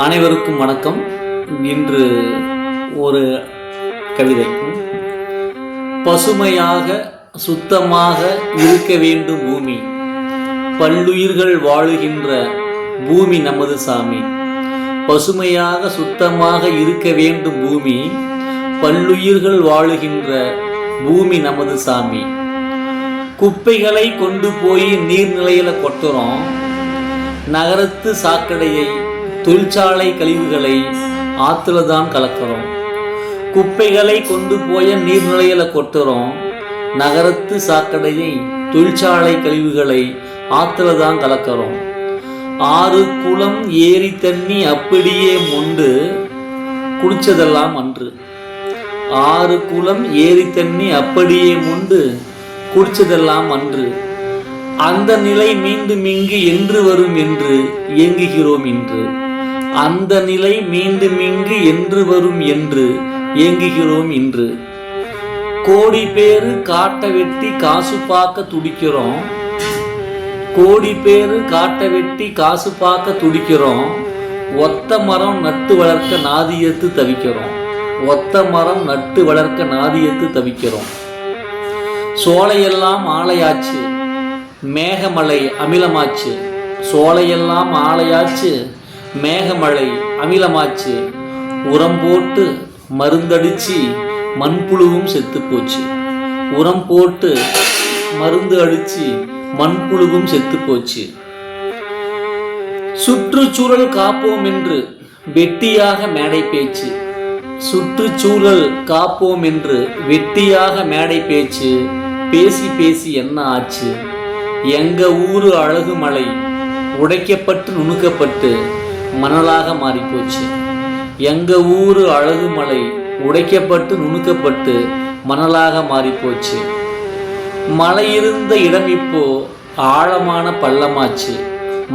அனைவருக்கும் வணக்கம். இன்று ஒரு கவிதை. பசுமையாக சுத்தமாக இருக்க வேண்டும் பூமி, பல்லுயிர்கள் வாழுகின்ற பூமி நமது சாமி. பசுமையாக சுத்தமாக இருக்க வேண்டும் பூமி, பல்லுயிர்கள் வாழுகின்ற பூமி நமது சாமி. குப்பைகளை கொண்டு போய் நீர்நிலையில கொட்டுறோம், நகரத்து சாக்கடையை தொழிற்சாலை கழிவுகளை ஆற்றுல தான் கலக்கிறோம். குப்பைகளை கொண்டு போய நீர்நிலையில கொட்டுறோம், நகரத்து சாக்கடையை தொழிற்சாலை கழிவுகளை ஆற்றுல தான் கலக்கிறோம். ஆறு குளம் ஏரி தண்ணி அப்படியே மொண்டு குடிச்சதெல்லாம் அன்று. ஆறு குளம் ஏரி தண்ணி அப்படியே மொண்டு குடிச்சதெல்லாம் அன்று. அந்த நிலை மீண்டும் இங்கு என்று வரும் என்று ஏங்குகிறோம் இன்று. அந்த நிலை மீண்டும் இங்கு என்று வரும் என்று ஏங்குகிறோம் இன்று. கோடி பேரு காட்ட வெட்டி காசு பார்க்க துடிக்கிறோம், கோடி பேரு காட்ட வெட்டி காசு பார்க்க துடிக்கிறோம். ஒத்த மரம் நட்டு வளர்க்க நாதியத்து தவிக்கிறோம், ஒத்த மரம் நட்டு வளர்க்க நாதியத்து தவிக்கிறோம். சோலையெல்லாம் ஆலையாச்சு, மேகமலை அமிலமாச்சு. சோலையெல்லாம் ஆலையாச்சு, மேகமலை அமிலமாச்சு. உரம் போட்டு மருந்தடிச்சு மண்புழுவும் செத்து போச்சு. உரம் போட்டு மருந்து அடிச்சு மண்புழுவும் செத்து போச்சு. சுற்றுச்சூழல் காப்போம் என்று வெட்டியாக மேடை பேச்சு. சுற்றுச்சூழல் காப்போம் என்று வெட்டியாக மேடை பேச்சு. பேசி பேசி என்ன ஆச்சு? எங்க ஊரு அழகு மலை உடைக்கப்பட்டு நுணுக்கப்பட்டு மணலாக மாறிப்போச்சு. எங்க ஊரு அழகு மலை உடைக்கப்பட்டு நுணுக்கப்பட்டு மணலாக மாறிப்போச்சு. மலை இருந்த இடம் இப்போ ஆழமான பள்ளமாச்சு.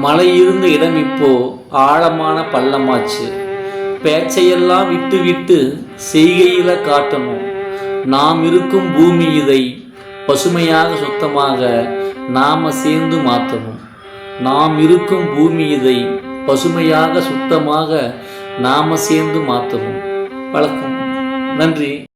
மலை இருந்த இடம் இப்போ ஆழமான பள்ளமாச்சு. பேச்சையெல்லாம் விட்டு விட்டு செய்கையில காட்டணும். நாம் இருக்கும் பூமி இதை பசுமையாக சுத்தமாக நாம சேர்ந்து மாற்றணும். நாம் இருக்கும் பூமி இதை பசுமையாக சுத்தமாக நாம சேர்ந்து மாற்றணும். வணக்கம், நன்றி.